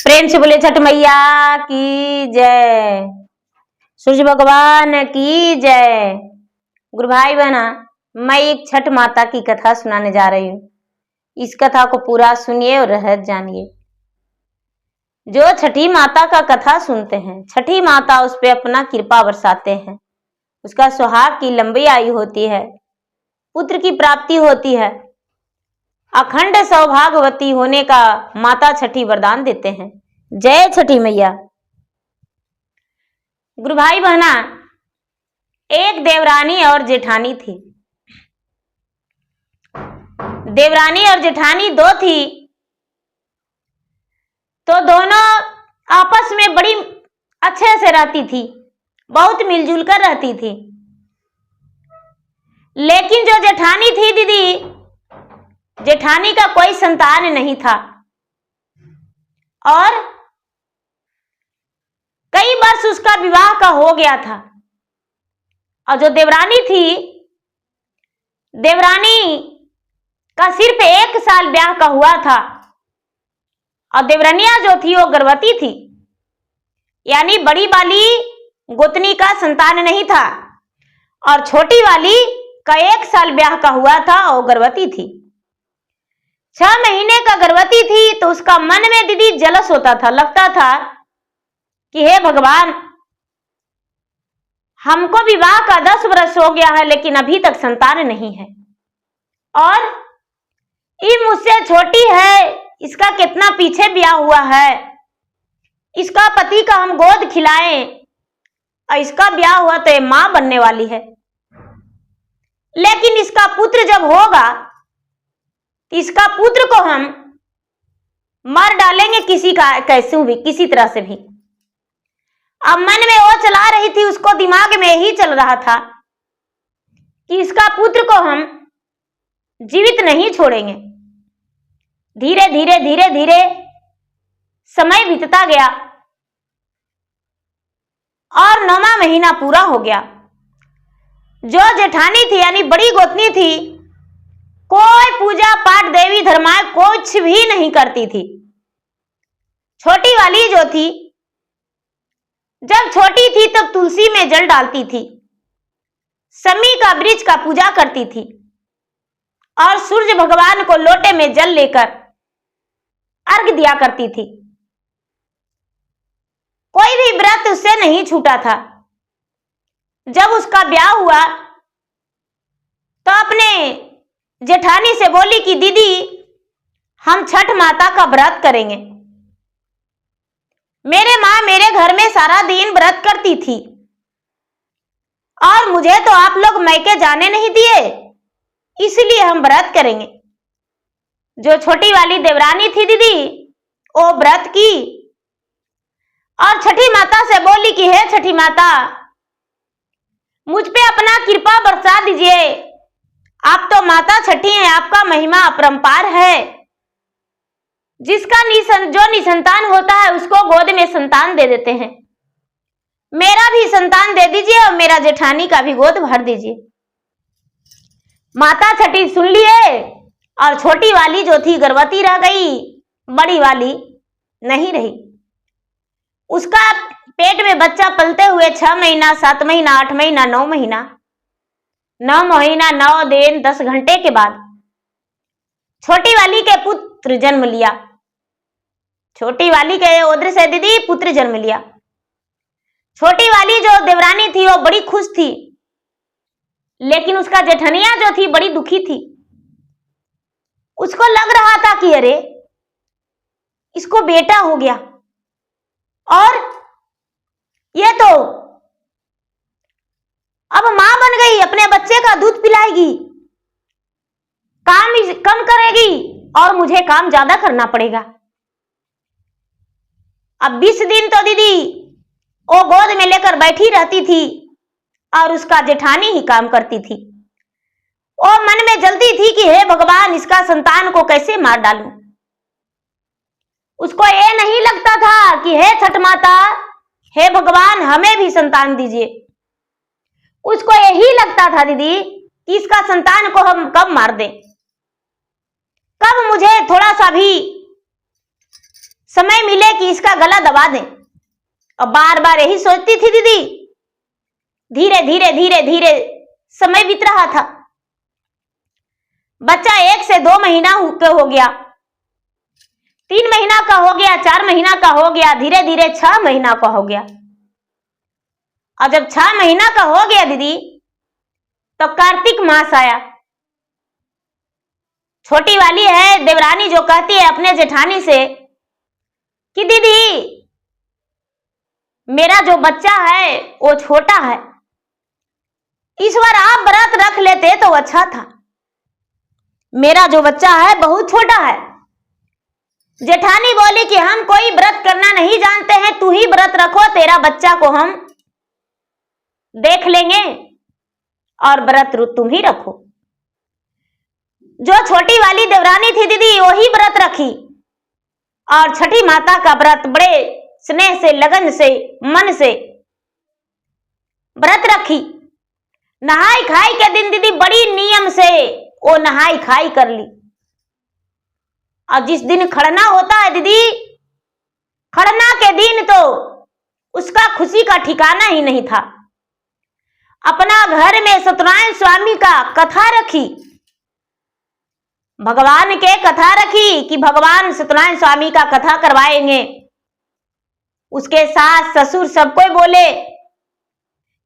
प्रेम से बोले छठ मैया की जय, सूर्य भगवान की जय। गुरु भाई बहना, मैं एक छठ माता की कथा सुनाने जा रही हूँ। इस कथा को पूरा सुनिए और रहस्य जानिए। जो छठी माता का कथा सुनते हैं, छठी माता उस पर अपना कृपा बरसाते हैं। उसका सुहाग की लंबी आयु होती है, पुत्र की प्राप्ति होती है, अखंड सौभाग्यवती होने का माता छठी वरदान देते हैं। जय छठी मैया। गुरु भाई बहना, एक देवरानी और जेठानी थी। देवरानी और जेठानी दो थी, तो दोनों आपस में बड़ी अच्छे से रहती थी, बहुत मिलजुल कर रहती थी। लेकिन जो जेठानी थी दीदी, जेठानी का कोई संतान नहीं था और कई वर्ष उसका विवाह का हो गया था। और जो देवरानी थी, देवरानी का सिर्फ 1 साल ब्याह का हुआ था और देवरानिया जो थी वो गर्भवती थी, यानी बड़ी वाली गोतनी का संतान नहीं था और छोटी वाली का 1 साल ब्याह का हुआ था और गर्भवती थी। 6 महीने का गर्भवती थी तो उसका मन में दीदी जलस होता था, लगता था कि हे भगवान, हमको विवाह का 10 वर्ष हो गया है लेकिन अभी तक संतान नहीं है और ये मुझसे छोटी है, इसका कितना पीछे ब्याह हुआ है, इसका पति का हम गोद खिलाएं और इसका ब्याह हुआ तो ये मां बनने वाली है, लेकिन इसका पुत्र जब होगा इसका पुत्र को हम मार डालेंगे किसी का कैसे भी, किसी तरह से भी। अब मन में वो चला रही थी, उसको दिमाग में ही चल रहा था कि इसका पुत्र को हम जीवित नहीं छोड़ेंगे। धीरे धीरे धीरे धीरे समय बीतता गया और 9वां महीना पूरा हो गया। जो जेठानी थी यानी बड़ी गोतनी थी, कोई पूजा पाठ देवी धर्माएं कुछ भी नहीं करती थी। छोटी वाली जो थी, जब छोटी थी तब तुलसी में जल डालती थी, समी का वृक्ष का पूजा करती थी और सूर्य भगवान को लोटे में जल लेकर अर्घ दिया करती थी। कोई भी व्रत उससे नहीं छूटा था। जब उसका ब्याह हुआ तो अपने जेठानी से बोली कि दीदी, हम छठ माता का व्रत करेंगे। मेरे माँ मेरे घर में सारा दिन व्रत करती थी और मुझे तो आप लोग मैके जाने नहीं दिए, इसलिए हम व्रत करेंगे। जो छोटी वाली देवरानी थी दीदी, वो व्रत की और छठी माता से बोली कि हे छठी माता, मुझ पे अपना कृपा बरसा दीजिए, आप तो माता छठी हैं, आपका महिमा अपरंपार है। जिसका जो निसंतान होता है उसको गोद में संतान दे देते हैं। मेरा भी संतान दे दीजिए और मेरा जेठानी का भी गोद भर दीजिए। माता छठी सुन लिए और छोटी वाली जो थी गर्भवती रह गई, बड़ी वाली नहीं रही। उसका पेट में बच्चा पलते हुए 6 महीना, 7 महीना, 8 महीना, 9 महीना, 9 महीना 9 दिन 10 घंटे के बाद छोटी वाली के पुत्र जन्म लिया। छोटी वाली के उदर से दीदी पुत्र जन्म लिया। छोटी वाली जो देवरानी थी वो बड़ी खुश थी, लेकिन उसका जेठनिया जो थी बड़ी दुखी थी। उसको लग रहा था कि अरे, इसको बेटा हो गया और ये तो अब मां बन गई, अपने बच्चे का दूध पिलाएगी, काम कम करेगी और मुझे काम ज्यादा करना पड़ेगा। अब 20 दिन तो दीदी वो गोद में लेकर बैठी रहती थी और उसका जेठानी ही काम करती थी। वो मन में जल्दी थी कि हे भगवान, इसका संतान को कैसे मार डालूं। उसको ये नहीं लगता था कि हे छठ माता, हे भगवान, हमें भी संतान दीजिए। उसको यही लगता था दीदी कि इसका संतान को हम कब मार दें, कब मुझे थोड़ा सा भी समय मिले कि इसका गला दबा दें। और बार बार यही सोचती थी दीदी। धीरे धीरे धीरे धीरे समय बीत रहा था। बच्चा 1 से 2 महीना हो गया, 3 महीना का हो गया, 4 महीना का हो गया, धीरे धीरे 6 महीना का हो गया। और जब 6 महीना का हो गया दीदी, तो कार्तिक मास आया। छोटी वाली है देवरानी जो कहती है अपने जेठानी से कि दीदी मेरा जो बच्चा है वो छोटा है, इस बार आप व्रत रख लेते तो अच्छा था। मेरा जो बच्चा है बहुत छोटा है। जेठानी बोली कि हम कोई व्रत करना नहीं जानते हैं, तू ही व्रत रखो, तेरा बच्चा को हम देख लेंगे और व्रत तुम ही रखो। जो छोटी वाली देवरानी थी दीदी वही व्रत रखी और छठी माता का व्रत बड़े स्नेह से, लगन से, मन से व्रत रखी। नहाई खाई के दिन दीदी बड़ी नियम से वो नहाई खाई कर ली। और जिस दिन खड़ना होता है दीदी, खड़ना के दिन तो उसका खुशी का ठिकाना ही नहीं था। अपना घर में सत्यनारायण स्वामी का कथा रखी, भगवान के कथा रखी कि भगवान सत्यनारायण स्वामी का कथा करवाएंगे। उसके सास ससुर सबको बोले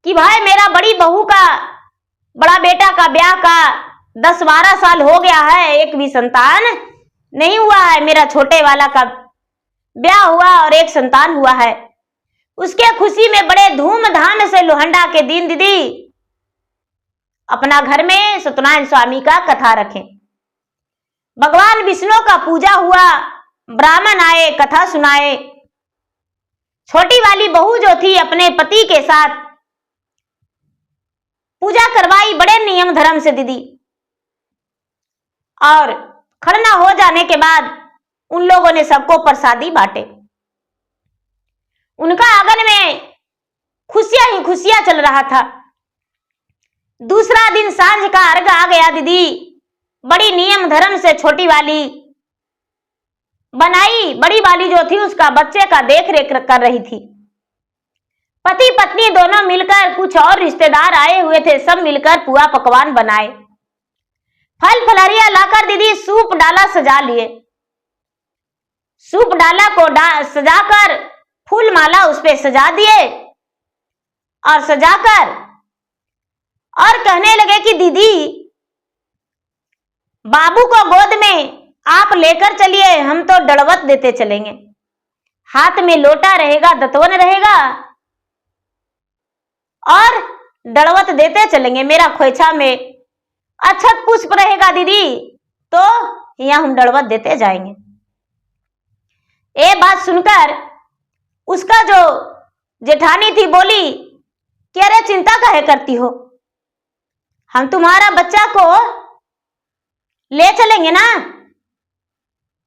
कि भाई मेरा बड़ी बहू का, बड़ा बेटा का ब्याह का 10-12 साल हो गया है, एक भी संतान नहीं हुआ है। मेरा छोटे वाला का ब्याह हुआ और एक संतान हुआ है। उसके खुशी में बड़े धूमधाम से लोहंडा के दिन दीदी अपना घर में सत्यनारायण स्वामी का कथा रखें। भगवान विष्णु का पूजा हुआ, ब्राह्मण आए, कथा सुनाए। छोटी वाली बहू जो थी अपने पति के साथ पूजा करवाई बड़े नियम धर्म से दीदी। और खड़ना हो जाने के बाद उन लोगों ने सबको प्रसादी बांटे। उनका आंगन में खुशियां ही खुशियां चल रहा था। दूसरा दिन सांझ का अर्घ आ गया दीदी। बड़ी नियम धर्म से छोटी वाली बनाई, बड़ी वाली जो थी उसका बच्चे का देख रेख कर रही थी। पति पत्नी दोनों मिलकर, कुछ और रिश्तेदार आए हुए थे, सब मिलकर पुआ पकवान बनाए। फल फलहरिया लाकर दीदी सूप डाला सजा लिए। सूप डाला को सजाकर फूल माला उस पे सजा दिए और सजाकर और कहने लगे कि दीदी बाबू को गोद में आप लेकर चलिए, हम तो दड़वत देते चलेंगे। हाथ में लोटा रहेगा, दतवन रहेगा और दड़वत देते चलेंगे। मेरा खोइछा में अक्षत पुष्प रहेगा दीदी, तो यहां हम दड़वत देते जाएंगे। ये बात सुनकर उसका जो जेठानी थी बोली कि अरे चिंता काहे करती हो, हम तुम्हारा बच्चा को ले चलेंगे ना,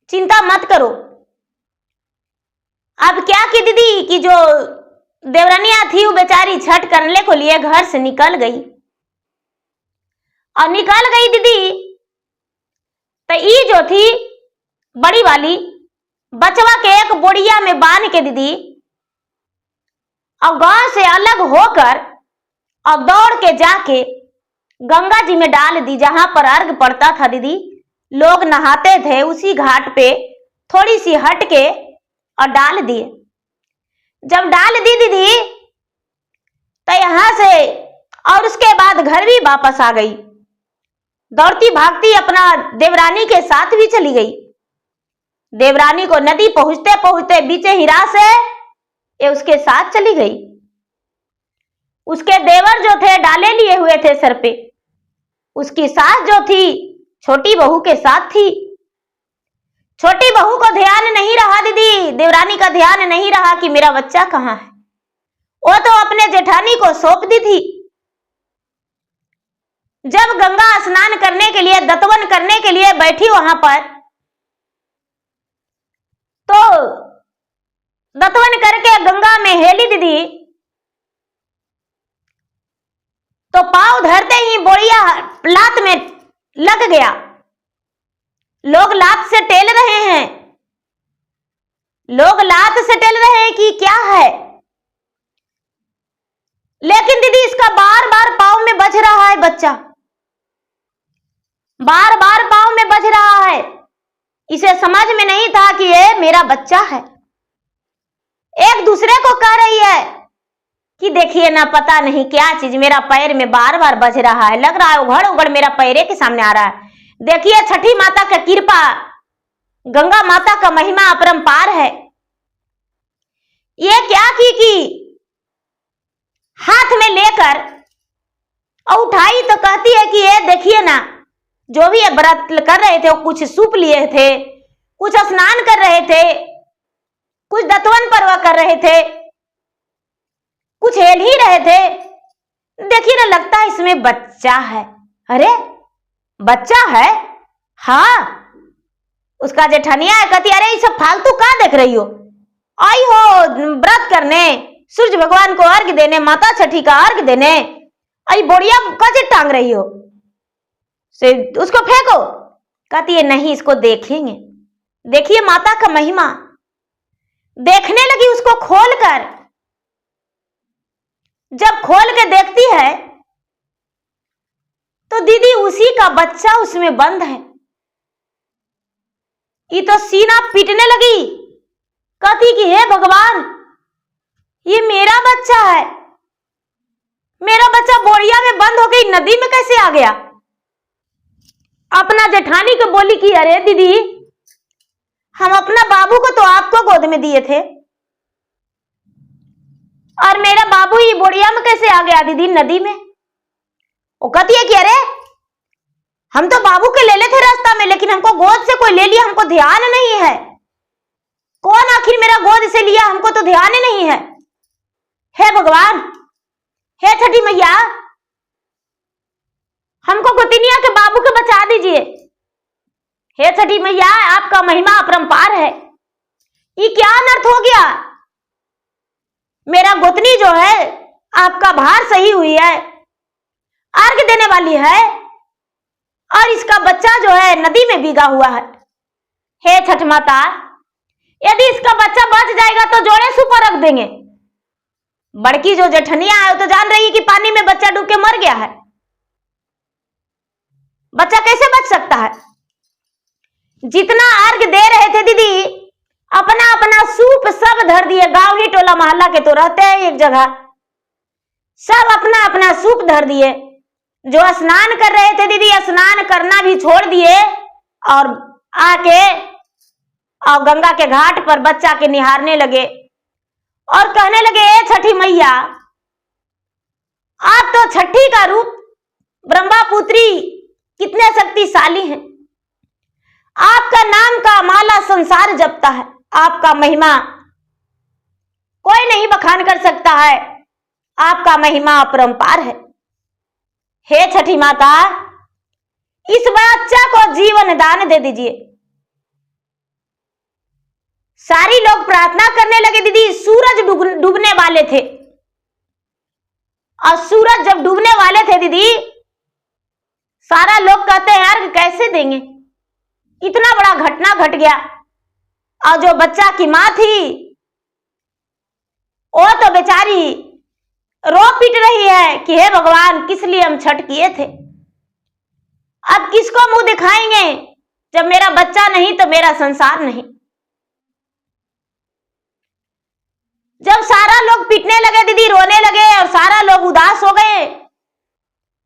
चिंता मत करो। अब क्या की दीदी कि जो देवरानिया थी वो बेचारी छठ करने को लिए घर से निकल गई। और निकल गई दीदी तो ये जो थी बड़ी वाली बचवा के एक बोड़िया में बांध के दीदी और गांव से अलग होकर और दौड़ के जाके गंगा जी में डाल दी। जहां पर अर्घ पड़ता था दीदी, लोग नहाते थे, उसी घाट पे थोड़ी सी हट के और डाल दिए। जब डाल दी दीदी तो यहां से और उसके बाद घर भी वापस आ गई। दौड़ती भागती अपना देवरानी के साथ भी चली गई। देवरानी को नदी पहुंचते पहुंचते बीचे हिरा से ये उसके साथ चली गई। उसके देवर जो थे डाले लिए हुए थे सर पे, उसकी सास जो थी छोटी बहू के साथ थी। छोटी बहू को ध्यान नहीं रहा दीदी, देवरानी का ध्यान नहीं रहा कि मेरा बच्चा कहाँ है। वो तो अपने जेठानी को सौंप दी थी। जब गंगा स्नान करने के लिए, दतवन करने के लिए बैठी वहां पर, तो दतवन करके गंगा में हेली दीदी, तो पांव धरते ही बोरिया लात में लग गया। लोग लात से टेल रहे हैं। लोग लात से टेल रहे हैं कि क्या है, लेकिन दीदी इसका बार बार पाँव में बज रहा है बच्चा, बार बार पाँव में बज रहा है। इसे समझ में नहीं था कि ये मेरा बच्चा है। एक दूसरे को कह रही है कि देखिए ना, पता नहीं क्या चीज मेरा पैर में बार बार बज रहा है, लग रहा है उघड़ उघड़ मेरा पैरे के सामने आ रहा है। देखिए छठी माता का कृपा, गंगा माता का महिमा अपरंपार है। ये क्या की हाथ में लेकर और उठाई तो कहती है कि ये देखिए ना, जो भी ये व्रत कर रहे थे वो कुछ सूप लिए थे, कुछ स्नान कर रहे थे, कुछ दतवन पर्व कर रहे थे, कुछ हेल ही रहे थे। देखिए ना, लगता है इसमें बच्चा है। अरे बच्चा है? हाँ। उसका जेठनिया है, कहती अरे ये सब फालतू कहाँ देख रही हो, आई हो व्रत करने, सूर्य भगवान को अर्घ देने, माता छठी का अर्घ देने, आई बोरिया कजे टांग रही हो, से उसको फेंको। कहती है नहीं, इसको देखेंगे। देखिए माता का महिमा। देखने लगी उसको खोलकर। जब खोल के देखती है तो दीदी उसी का बच्चा उसमें बंद है। ये तो सीना पीटने लगी, कहती कि हे भगवान, ये मेरा बच्चा है, मेरा बच्चा बोरिया में बंद हो गई, नदी में कैसे आ गया। अपना जेठानी को बोली कि अरे दीदी, हम अपना बाबू को तो आपको गोद में दिए थे, और मेरा बाबू ही बोरिया में कैसे आ गया दीदी, नदी में। वो कहती है कि अरे हम तो बाबू के ले ले थे रास्ता में, लेकिन हमको गोद से कोई ले लिया, हमको ध्यान नहीं है। कौन आखिर मेरा गोद से लिया, हमको तो ध्यान ही नहीं है। हे भगवान, हे छठी मैया, हमको गोतिनिया के बाबू के बचा दीजिए। हे छठी मैया, आपका महिमा अपरंपार है। ये क्या अनर्थ हो गया। मेरा गोतनी जो है आपका भार सही हुई है, अर्घ देने वाली है, और इसका बच्चा जो है नदी में भीगा हुआ है। हे छठ माता, यदि इसका बच्चा बच जाएगा तो जोड़े सुपर रख देंगे। बड़की जो जेठनिया है वो तो जान रही है कि पानी में बच्चा डूब के मर गया है, बच्चा कैसे बच सकता है। जितना अर्घ दे रहे थे दीदी, अपना अपना सूप सब धर दिए। गांव ही टोला मोहल्ला के तो रहते हैं एक जगह, सब अपना अपना सूप धर दिए। जो स्नान कर रहे थे दीदी, स्नान करना भी छोड़ दिए और आके और गंगा के घाट पर बच्चा के निहारने लगे और कहने लगे, ए छठी मैया, आप तो छठी का रूप, ब्रह्मा पुत्री कितने शक्तिशाली हैं। आपका नाम का माला संसार जपता है, आपका महिमा कोई नहीं बखान कर सकता है, आपका महिमा अपरंपार है। हे छठी माता, इस बच्चा को जीवन दान दे दीजिए। सारी लोग प्रार्थना करने लगे दीदी। सूरज डूबने वाले थे, और सूरज जब डूबने वाले थे दीदी, सारा लोग कहते हैं यार कैसे देंगे, इतना बड़ा घटना घट गया। और जो बच्चा की मां थी वो तो बेचारी रो पीट रही है कि हे भगवान, किस लिए हम छठ किए थे, अब किसको मुंह दिखाएंगे, जब मेरा बच्चा नहीं तो मेरा संसार नहीं। जब सारा लोग पीटने लगे दीदी, रोने लगे और सारा लोग उदास हो गए,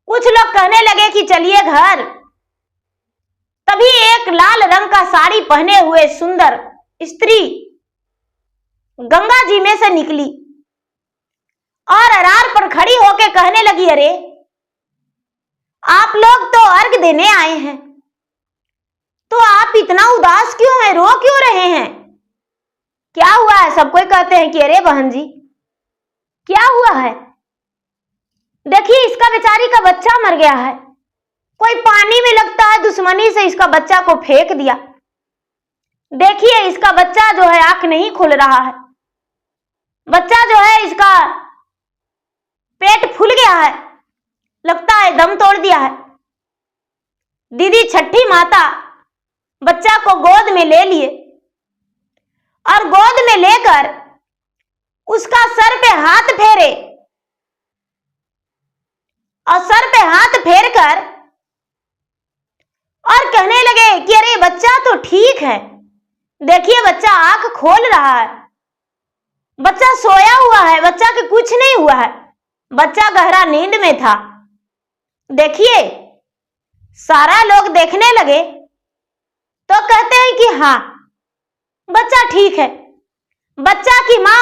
कुछ लोग कहने लगे कि चलिए घर। तभी एक लाल रंग का साड़ी पहने हुए सुंदर स्त्री गंगा जी में से निकली और अरार पर खड़ी होकर कहने लगी, अरे आप लोग तो अर्घ देने आए हैं, तो आप इतना उदास क्यों हैं, रो क्यों रहे हैं, क्या हुआ है। सब कोई कहते हैं कि अरे बहन जी क्या हुआ है, देखिए इसका बेचारी का बच्चा मर गया है, कोई पानी में लगता है दुश्मनी से इसका बच्चा को फेंक दिया। देखिए इसका बच्चा जो है आंख नहीं खुल रहा है, बच्चा जो है इसका पेट फूल गया है, लगता है दम तोड़ दिया है। दीदी छठी माता बच्चा को गोद में ले लिए और गोद में लेकर उसका सर पे हाथ फेरे और सर पे हाथ फेर कर और कहने लगे कि अरे बच्चा तो ठीक है, देखिए बच्चा आंख खोल रहा है, बच्चा सोया हुआ है, बच्चा के कुछ नहीं हुआ है, बच्चा गहरा नींद में था। देखिए सारा लोग देखने लगे तो कहते हैं कि हाँ बच्चा ठीक है। बच्चा की माँ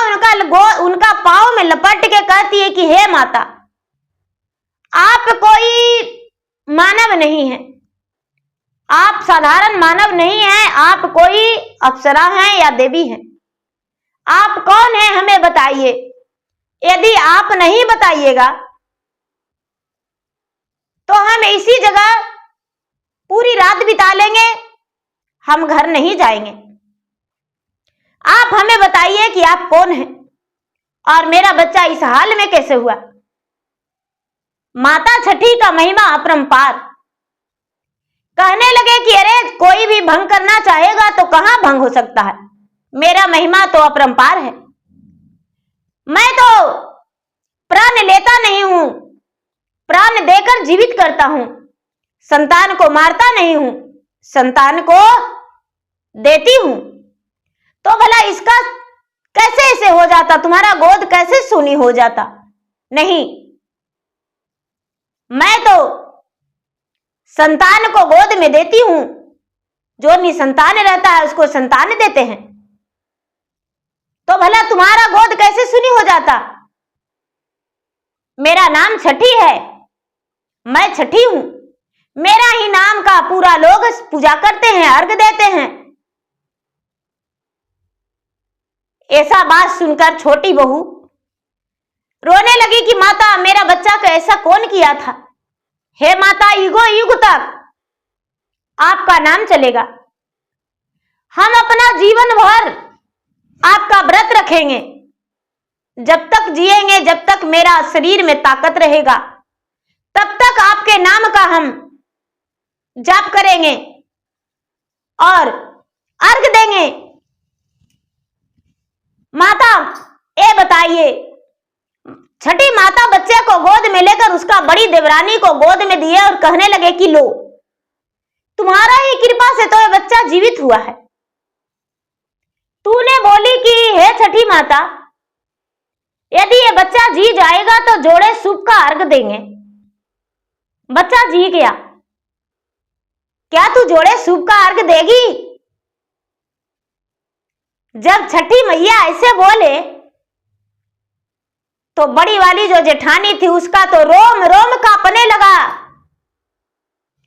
उनका पाँव में लपट के कहती है कि हे माता, आप कोई मानव नहीं है, आप साधारण मानव नहीं हैं, आप कोई अप्सरा हैं या देवी हैं, आप कौन हैं हमें बताइए। यदि आप नहीं बताइएगा तो हम इसी जगह पूरी रात बिता लेंगे, हम घर नहीं जाएंगे। आप हमें बताइए कि आप कौन हैं और मेरा बच्चा इस हाल में कैसे हुआ। माता छठी का महिमा अपरंपार। कहने लगे कि अरे कोई भी भंग करना चाहेगा तो कहां भंग हो सकता है, मेरा महिमा तो अपरंपार है। मैं तो प्राण लेता नहीं हूं, प्राण देकर जीवित करता हूं, संतान को मारता नहीं हूं, संतान को देती हूं। तो भला इसका कैसे ऐसे हो जाता, तुम्हारा गोद कैसे सूनी हो जाता। नहीं, मैं तो संतान को गोद में देती हूं, जो निसंतान रहता है उसको संतान देते हैं। तो भला तुम्हारा गोद कैसे सूनी हो जाता। मेरा नाम छठी है, मैं छठी हूं, मेरा ही नाम का पूरा लोग पूजा करते हैं, अर्घ देते हैं। ऐसा बात सुनकर छोटी बहू रोने लगी कि माता मेरा बच्चा को ऐसा कौन किया था। हे माता, युगों युग तक आपका नाम चलेगा, हम अपना जीवन भर आपका व्रत रखेंगे, जब तक जिएंगे, जब तक मेरा शरीर में ताकत रहेगा तब तक आपके नाम का हम जाप करेंगे और अर्घ देंगे। माता ये बताइए, छठी माता बच्चे को गोद में लेकर उसका बड़ी देवरानी को गोद में दिए और कहने लगे कि लो, तुम्हारा ही कृपा से तो ये बच्चा जीवित हुआ है। तूने बोली कि हे छठी माता, यदि ये बच्चा जी जाएगा तो जोड़े सूप का अर्घ देंगे। बच्चा जी गया, क्या तू जोड़े सूप का अर्घ देगी। जब छठी मैया ऐसे बोले तो बड़ी वाली जो जेठानी थी उसका तो रोम रोम कांपने लगा,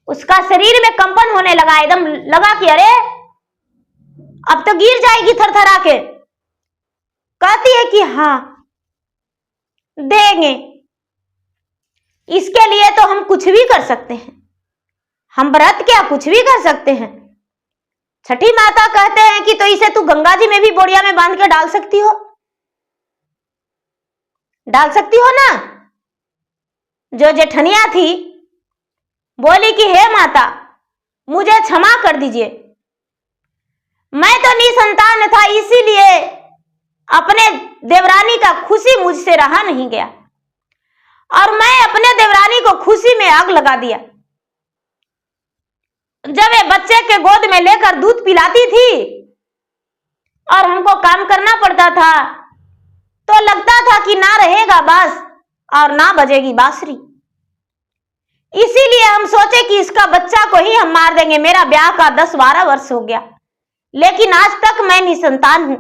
उसका शरीर में कंपन होने लगा, एकदम लगा कि अरे अब तो गिर जाएगी थरथरा के। कहती है कि हाँ देंगे, इसके लिए तो हम कुछ भी कर सकते हैं, हम व्रत क्या कुछ भी कर सकते हैं। छठी माता कहते हैं कि तो इसे तू गंगा जी में भी बोरिया में बांध के डाल सकती हो, डाल सकती हो ना। जो जेठनिया थी बोली कि हे माता मुझे क्षमा कर दीजिए, मैं तो निसंतान था, इसीलिए अपने देवरानी का खुशी मुझसे रहा नहीं गया और मैं अपने देवरानी को खुशी में आग लगा दिया। जब ये बच्चे के गोद में लेकर दूध पिलाती थी और हमको काम करना पड़ता था तो लगता था कि ना रहेगा बांस और ना बजेगी बांसुरी। इसीलिए हम सोचे कि इसका बच्चा को ही हम मार देंगे। मेरा ब्याह का 10-12 वर्ष हो गया, लेकिन आज तक मैं निसंतान हूं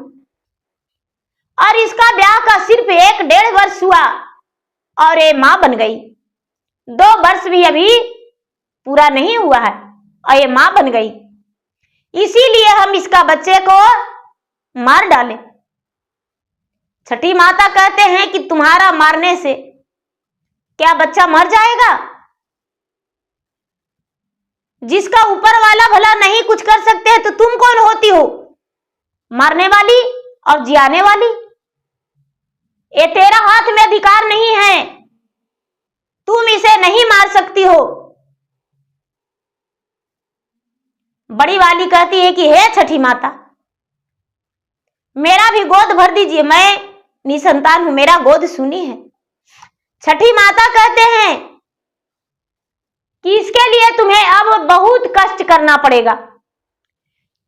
और इसका ब्याह का सिर्फ 1-1.5 वर्ष हुआ और ये मां बन गई। 2 वर्ष भी अभी पूरा नहीं हुआ है और ये मां बन गई। इसीलिए हम इसका बच्चे को मार डाले। छठी माता कहते हैं कि तुम्हारा मारने से क्या बच्चा मर जाएगा। जिसका ऊपर वाला भला नहीं कुछ कर सकते हैं तो तुम कौन होती हो मारने वाली और जियाने वाली। ये तेरा हाथ में अधिकार नहीं है, तुम इसे नहीं मार सकती हो। बड़ी वाली कहती है कि हे छठी माता, मेरा भी गोद भर दीजिए, मैं निसंतान हूं, मेरा गोद सुनी है। छठी माता कहते हैं कि इसके लिए तुम्हें अब बहुत कष्ट करना पड़ेगा।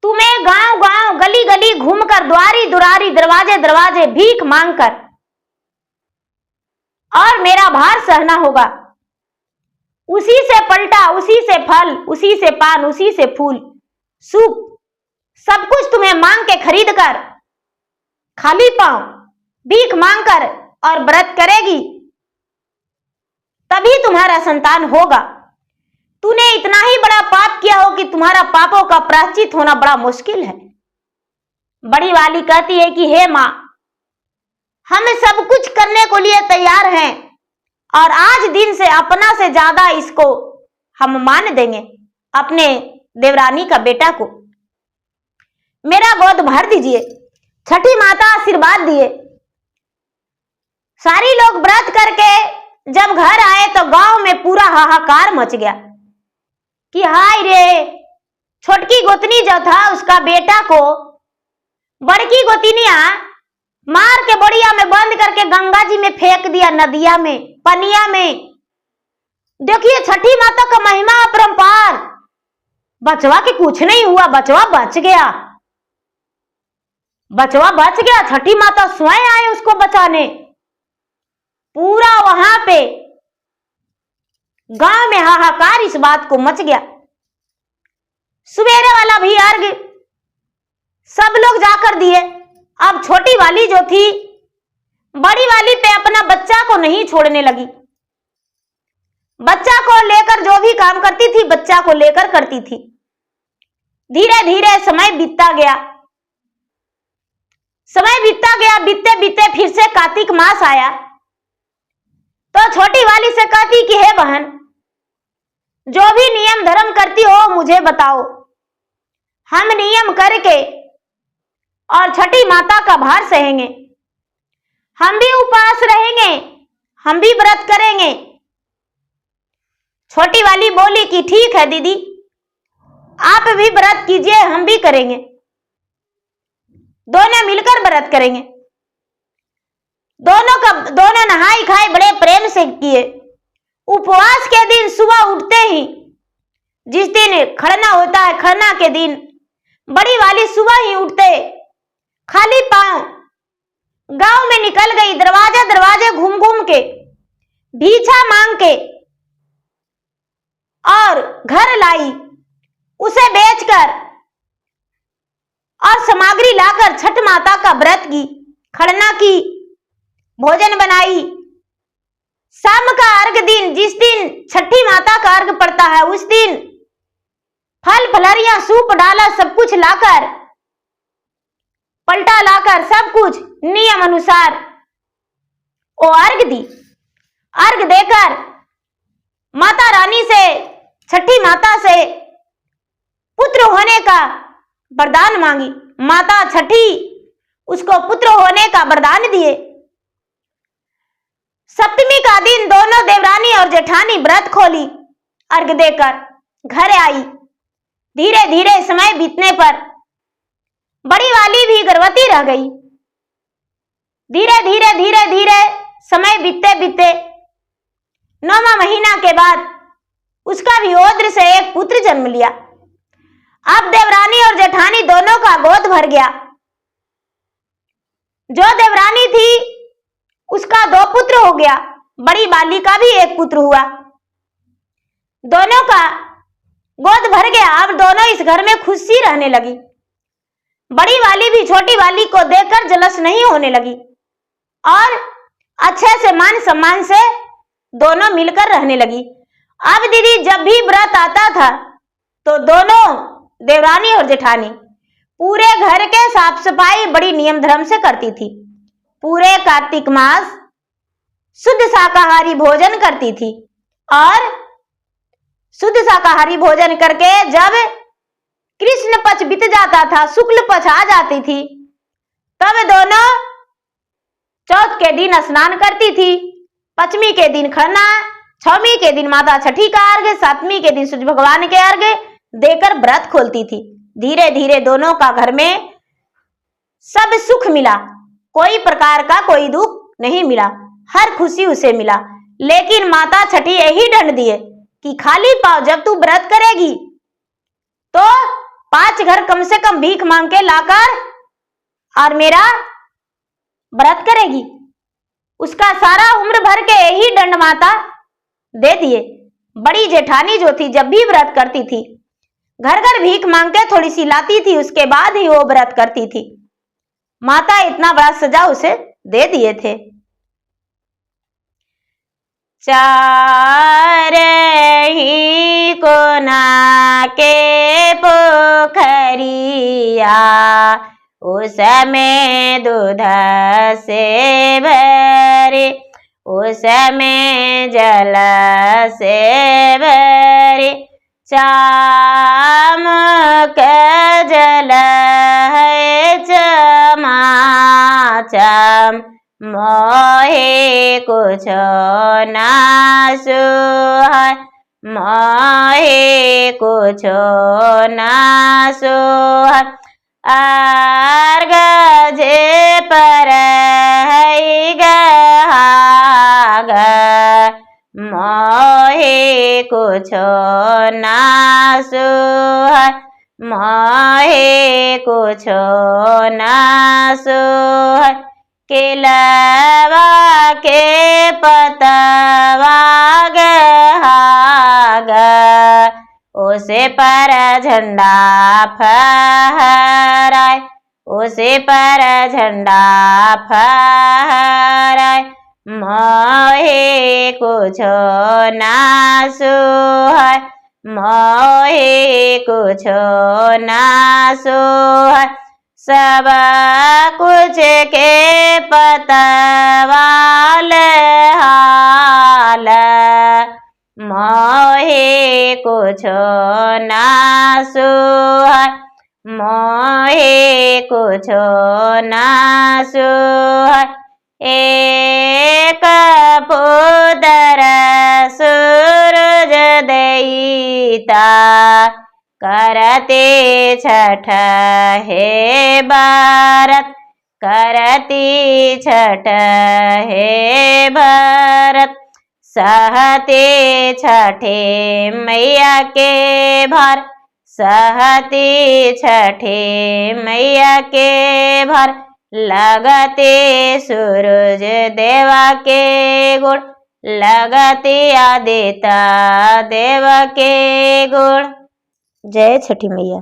तुम्हें गांव गांव गली गली घूमकर, द्वारी दुरारी, दरवाजे दरवाजे भीख मांगकर और मेरा भार सहना होगा। उसी से पलटा, उसी से फल, उसी से पान, उसी से फूल, सूप, सब कुछ तुम्हें मांग के खरीद कर, खाली पांव भीख मांगकर और व्रत करेगी, तभी तुम्हारा संतान होगा। तूने इतना ही बड़ा पाप किया हो कि तुम्हारा पापों का प्रायश्चित होना बड़ा मुश्किल है। बड़ी वाली कहती है कि हे मां, हम सब कुछ करने को लिए तैयार हैं और आज दिन से अपना से ज्यादा इसको हम मान देंगे, अपने देवरानी का बेटा को। मेरा गोद भर दीजिए। छठी माता आशीर्वाद दिए। सारी लोग व्रत करके जब घर आए तो गांव में पूरा हाहाकार मच गया कि हाय रे, छोटकी गोतनी जो था उसका बेटा को बड़की गोतनिया मार के बोरिया में बंद करके गंगा जी में फेंक दिया, नदिया में, पनिया में। देखिए छठी माता का महिमा अपरंपार। बचवा के कुछ नहीं हुआ, बचवा बच गया, बचवा बच गया। छठी माता स्वयं आए उसको बचाने। पूरा वहां पे गांव में हाहाकार इस बात को मच गया। सवेरे वाला भी अर्घ सब लोग जाकर दिए। अब छोटी वाली जो थी बड़ी वाली पे अपना बच्चा को नहीं छोड़ने लगी। बच्चा को लेकर जो भी काम करती थी बच्चा को लेकर करती थी। धीरे धीरे समय बीतता गया। समय बीतता गया, बीतते बीतते फिर से कार्तिक मास आया तो छोटी वाली से कहती कि हे बहन, जो भी नियम धर्म करती हो मुझे बताओ, हम नियम करके और छठी माता का भार सहेंगे, हम भी उपवास रहेंगे, हम भी व्रत करेंगे। छोटी वाली बोली कि ठीक है दीदी, आप भी व्रत कीजिए, हम भी करेंगे, दोनों मिलकर व्रत करेंगे। दोनों नहाई खाई बड़े प्रेम से किए। उपवास के दिन सुबह उठते ही, जिस दिन खरना होता है, खरना के दिन बड़ी वाली सुबह ही उठते खाली पांव गांव में निकल गई, दरवाजे दरवाजे घूम घूम के भीछा मांग के और घर लाई, उसे बेचकर और सामग्री लाकर छठ माता का व्रत की, खरना की, भोजन बनाई। शाम का अर्घ दिन, जिस दिन छठी माता का अर्घ पड़ता है, उस दिन फल फलहरियां, सूप डाला, सब कुछ लाकर, पलटा लाकर, सब कुछ नियम अनुसार वो अर्घ दी। अर्घ देकर माता रानी से, छठी माता से पुत्र होने का वरदान मांगी। माता छठी उसको पुत्र होने का वरदान दिए। सप्तमी का दिन दोनों देवरानी और जेठानी व्रत खोली, अर्घ देकर घर आई। धीरे धीरे समय बीतने पर बड़ी वाली भी गर्भवती रह गई। धीरे धीरे धीरे धीरे समय बीतते बीतते 9वां महीना के बाद उसका भी ओद्र से एक पुत्र जन्म लिया। अब देवरानी और जेठानी दोनों का गोद भर गया। जो देवरानी थी उसका 2 पुत्र हो गया, बड़ी वाली का भी 1 पुत्र हुआ। दोनों का गोद भर गया। अब दोनों इस घर में खुशी रहने लगी। बड़ी वाली भी छोटी वाली को देखकर जलस नहीं होने लगी और अच्छे से मान सम्मान से दोनों मिलकर रहने लगी। अब दीदी जब भी व्रत आता था तो दोनों देवरानी और जेठानी पूरे घर के साफ सफाई बड़ी नियम धर्म से करती थी। पूरे कार्तिक मास शुद्ध शाकाहारी भोजन करती थी और शुद्ध शाकाहारी भोजन करके जब कृष्ण पक्ष बीत जाता था, शुक्ल पक्ष आ जाती थी, तब दोनों चौथ के दिन स्नान करती थी, पंचमी के दिन खरना, 6वीं के दिन माता छठी का अर्घ, 7वीं के दिन सूर्य भगवान के अर्घ देकर व्रत खोलती थी। धीरे धीरे दोनों का घर में सब सुख मिला, कोई प्रकार का कोई दुख नहीं मिला, हर खुशी उसे मिला। लेकिन माता छठी यही दंड दिए कि खाली पाँव जब तू व्रत करेगी तो 5 घर कम से कम भीख मांग के लाकर और मेरा व्रत करेगी। उसका सारा उम्र भर के यही दंड माता दे दिए। बड़ी जेठानी जो थी जब भी व्रत करती थी घर घर भीख मांग के थोड़ी सी लाती थी, उसके बाद ही वो व्रत करती थी। माता इतना बड़ा सजा उसे दे दिए थे। चार ही कोना के पोखरिया उसमें दूध से भरे, उसमें जल से भरे, चामक जल है चमाचम, मोहे कुछ ना सुहाय, मोहे कुछ ना सुहाय। अर्घ जे पर है गहाग, मोहे कुछ ना सुहाय, मोहे कुछ ना सुहाय। केलवा के पतवा गहाग, उसे पर झंडा फहराए, उसे पर झंडा फहराए, मोहे कुछ ना सुहाय, मोहे कुछ ना सुहाय। सब कुछ के पतवाल हाल, मोहे कुछ ना सुहाय, मोहे कुछ ना सुहाय। एक पुत्र सूरज देईता करते छठ हे भारत, करती छठ हे भारत। सहते छठे मैया के भार, सहते छठे मैया के भार। लगते सूरज देवा के गुण, लगते आदित्य देव के गुण। जय छठी मैया।